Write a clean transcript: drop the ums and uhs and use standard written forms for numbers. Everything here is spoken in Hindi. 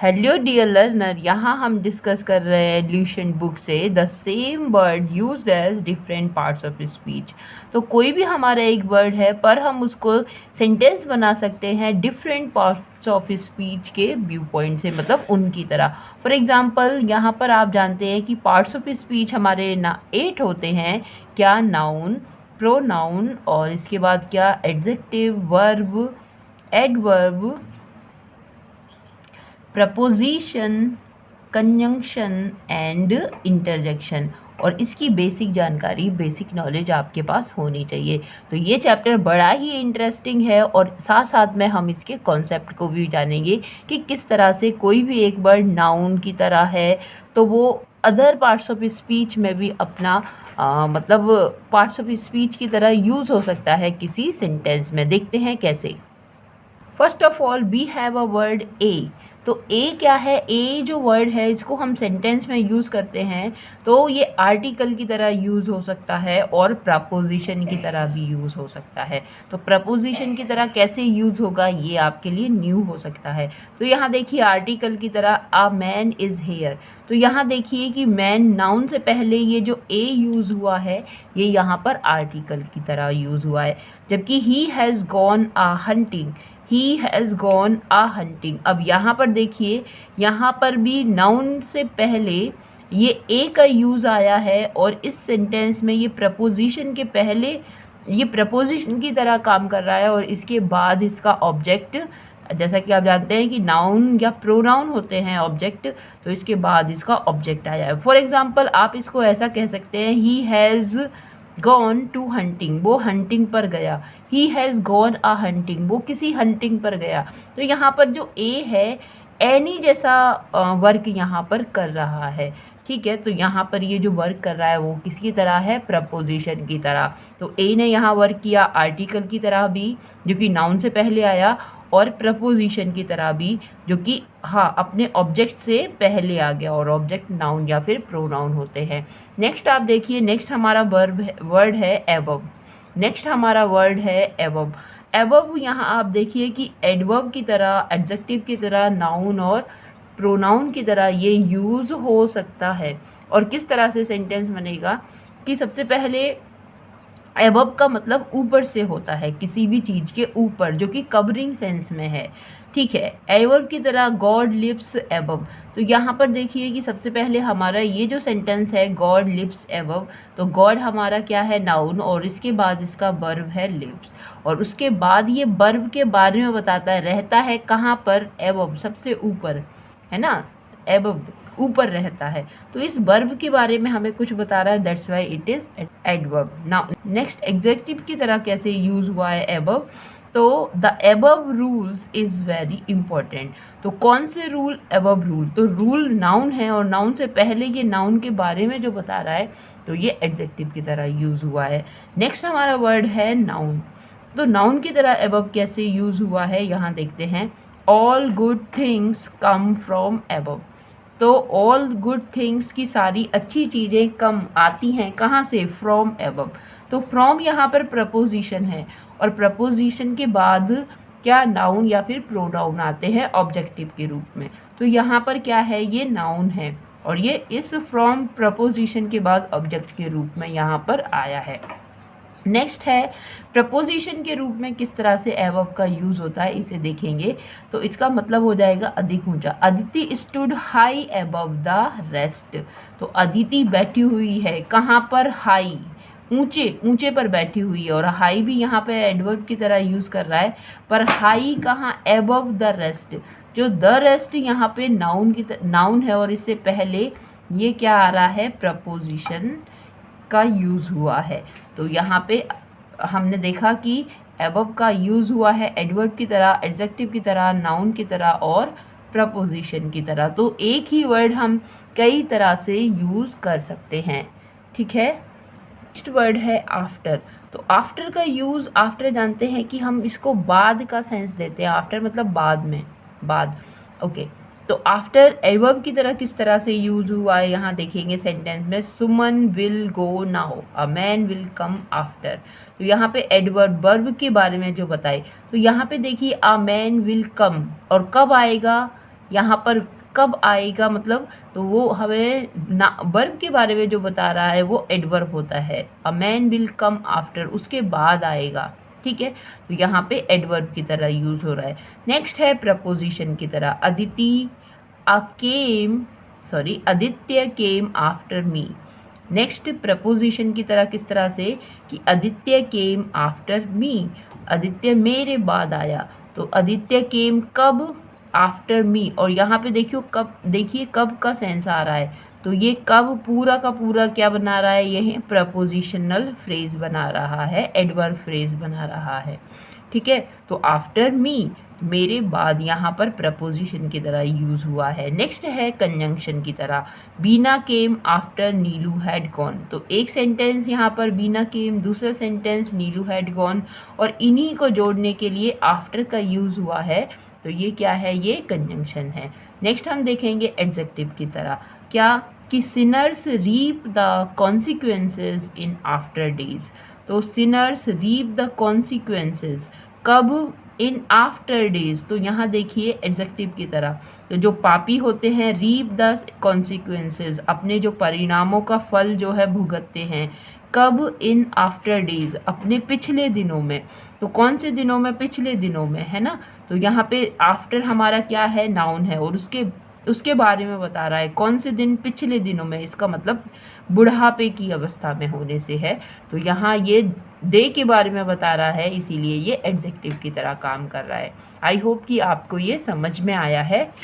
हेलो डियर लर्नर, यहाँ हम डिस्कस कर रहे हैं एल्यूशन बुक से the same word used as different parts of speech. तो कोई भी हमारा एक वर्ड है पर हम उसको सेंटेंस बना सकते हैं डिफरेंट पार्ट्स ऑफ स्पीच के व्यू पॉइंट से, मतलब उनकी तरह। फॉर एग्जांपल यहाँ पर आप जानते हैं कि पार्ट्स ऑफ स्पीच हमारे 8 होते हैं। क्या? नाउन, प्रोनाउन, और इसके बाद क्या? Adjective, verb, adverb, preposition, conjunction and interjection. और इसकी बेसिक जानकारी, बेसिक नॉलेज आपके पास होनी चाहिए। तो ये चैप्टर बड़ा ही इंटरेस्टिंग है और साथ साथ में हम इसके कॉन्सेप्ट को भी जानेंगे कि किस तरह से कोई भी एक वर्ड नाउन की तरह है तो वो अदर पार्ट्स ऑफ स्पीच में भी अपना मतलब पार्ट्स ऑफ स्पीच की तरह यूज़ हो सकता है किसी सेंटेंस में। देखते हैं कैसे। First of all we have a word A. तो ए क्या है? ए जो वर्ड है इसको हम सेंटेंस में यूज़ करते हैं तो ये आर्टिकल की तरह यूज़ हो सकता है और प्रपोजिशन की तरह भी यूज़ हो सकता है। तो प्रपोजिशन की तरह कैसे यूज़ होगा ये आपके लिए न्यू हो सकता है। तो यहाँ देखिए आर्टिकल की तरह अ मैन इज़ हेयर। तो यहाँ देखिए कि मैन नाउन से पहले ये जो ए यूज़ हुआ है ये यहाँ पर आर्टिकल की तरह यूज़ हुआ है। जबकि ही has gone a hunting, he has gone a hunting. अब यहाँ पर देखिए, यहाँ पर भी नाउन से पहले ये ए का यूज़ आया है और इस सेंटेंस में ये प्रपोजिशन के पहले ये प्रपोजिशन की तरह काम कर रहा है और इसके बाद इसका ऑब्जेक्ट, जैसा कि आप जानते हैं कि नाउन या प्रोनाउन होते हैं ऑब्जेक्ट, तो इसके बाद इसका ऑब्जेक्ट आया है। फॉर एग्जाम्पल आप इसको ऐसा कह सकते हैं, he has gone to hunting, वो हंटिंग पर गया। He has gone a hunting, वो किसी हंटिंग पर गया। तो यहाँ पर जो ए है एनी जैसा वर्क यहाँ पर कर रहा है। ठीक है, तो यहाँ पर ये जो वर्क कर रहा है वो किसकी तरह है? प्रपोजिशन की तरह। तो ए ने यहाँ वर्क किया आर्टिकल की तरह भी जो कि नाउन से पहले आया, और प्रपोजिशन की तरह भी जो कि अपने ऑब्जेक्ट से पहले आ गया, और ऑब्जेक्ट नाउन या फिर प्रोनाउन होते हैं। नेक्स्ट आप देखिए, नेक्स्ट हमारा वर्ड है एबव। नेक्स्ट हमारा वर्ड है एबव। एबव यहाँ आप देखिए कि एडवर्ब की तरह, एडजेक्टिव की तरह, नाउन और प्रोनाउन की तरह ये यूज़ हो सकता है। और किस तरह से सेंटेंस बनेगा कि सबसे पहले एबव का मतलब ऊपर से होता है, किसी भी चीज़ के ऊपर, जो कि कवरिंग सेंस में है। ठीक है, एडवर्ब की तरह गॉड लिव्स एबव। तो यहाँ पर देखिए कि सबसे पहले हमारा ये जो सेंटेंस है गॉड लिव्स एबव, तो गॉड हमारा क्या है? नाउन, और इसके बाद इसका वर्ब है लिव्स, और उसके बाद ये वर्ब के बारे में बताता है, रहता है कहाँ पर? एबव, सबसे ऊपर, है ना, एबव ऊपर रहता है। तो इस वर्ब के बारे में हमें कुछ बता रहा है, that's why it is adverb. Now next executive की तरह कैसे यूज हुआ है एबव? तो the above rules is very important. तो कौन से रूल? Above rule. तो रूल नाउन है और नाउन से पहले ये नाउन के बारे में जो बता रहा है तो ये एडजेक्टिव की तरह यूज हुआ है। नेक्स्ट हमारा वर्ड है नाउन। तो नाउन की तरह एबव कैसे यूज हुआ है यहाँ देखते हैं। All good things come from above. तो ऑल गुड थिंग्स की सारी अच्छी चीज़ें कम आती हैं कहाँ से? From above. तो फ्रॉम यहाँ पर प्रपोजिशन है और प्रपोजिशन के बाद क्या? नाउन या फिर प्रोनाउन आते हैं ऑब्जेक्टिव के रूप में। तो यहाँ पर क्या है? ये नाउन है और ये इस फ्रॉम प्रपोजिशन के बाद ऑब्जेक्ट के रूप में यहाँ पर आया है। नेक्स्ट है प्रपोजिशन के रूप में किस तरह से एबव का यूज़ होता है, इसे देखेंगे। तो इसका मतलब हो जाएगा अधिक ऊंचा। Aditi stood high above the rest. तो अदिति बैठी हुई है कहाँ पर? हाई, ऊंचे, ऊंचे पर बैठी हुई है, और हाई भी यहाँ पे एडवर्ब की तरह यूज़ कर रहा है, पर हाई कहाँ? Above the rest. जो द रेस्ट यहाँ पे नाउन है और इससे पहले ये क्या आ रहा है? प्रपोजिशन का यूज़ हुआ है। तो यहाँ पे हमने देखा कि एबव का यूज़ हुआ है एडवर्ब की तरह, एडजेक्टिव की तरह, नाउन की तरह और प्रपोजिशन की तरह। तो एक ही वर्ड हम कई तरह से यूज़ कर सकते हैं। ठीक है, नेक्स्ट वर्ड है आफ्टर। तो आफ्टर का यूज़, आफ्टर जानते हैं कि हम इसको बाद का सेंस देते हैं। आफ्टर मतलब बाद में, बाद। ओके, तो आफ्टर एडवर्ब की तरह किस तरह से यूज हुआ है यहाँ देखेंगे सेंटेंस में। Suman will go now, a man will come after. तो यहाँ पे एडवर्ब, वर्ब के बारे में जो बताए, तो यहाँ पे देखिए अ मैन विल कम, और कब आएगा? यहाँ पर कब आएगा मतलब, तो वो हमें ना वर्ब के बारे में जो बता रहा है वो एडवर्ब होता है। अ मैन विल कम आफ्टर, उसके बाद आएगा, ठीक है। तो यहाँ पे एडवर्ब की तरह यूज़ हो रहा है। नेक्स्ट है प्रपोजिशन की तरह, Aditya came after me. Next preposition की तरह किस तरह से कि Aditya came after me, Aditya मेरे बाद आया। तो आदित्य केम कब, आफ्टर मी। और यहाँ पे देखिए कब का सेंस आ रहा है, तो ये कब पूरा का पूरा क्या बना रहा है, यह प्रपोजिशनल फ्रेज बना रहा है, एडवर्ब फ्रेज बना रहा है, ठीक है। तो आफ्टर मी, मेरे बाद यहाँ पर प्रपोजिशन की तरह यूज़ हुआ है। नेक्स्ट है कंजंक्शन की तरह, Bina came after Nilu had gone. तो एक सेंटेंस यहाँ पर बीना केम, दूसरा सेंटेंस नीलू हैड गॉन, और इन्हीं को जोड़ने के लिए आफ्टर का यूज़ हुआ है। तो ये क्या है, ये कंजंक्शन है। नेक्स्ट हम देखेंगे एडजेक्टिव की तरह, क्या कि sinners reap the consequences in after days. तो सिनर्स रीप द कॉन्सिक्वेंसेस कब, इन आफ्टर डेज। तो यहाँ देखिए एडजेक्टिव की तरह, तो जो पापी होते हैं रीप द कॉन्सिक्वेंसेस, अपने जो परिणामों का फल जो है भुगतते हैं, कब, इन आफ्टर डेज, अपने पिछले दिनों में। तो कौन से दिनों में, पिछले दिनों में, है ना। तो यहाँ पे आफ्टर हमारा क्या है, नाउन है, और उसके बारे में बता रहा है कौन से दिन, पिछले दिनों में, इसका मतलब बुढ़ापे की अवस्था में होने से है। तो यहाँ ये डे के बारे में बता रहा है, इसीलिए ये एडजेक्टिव की तरह काम कर रहा है। आई होप कि आपको ये समझ में आया है।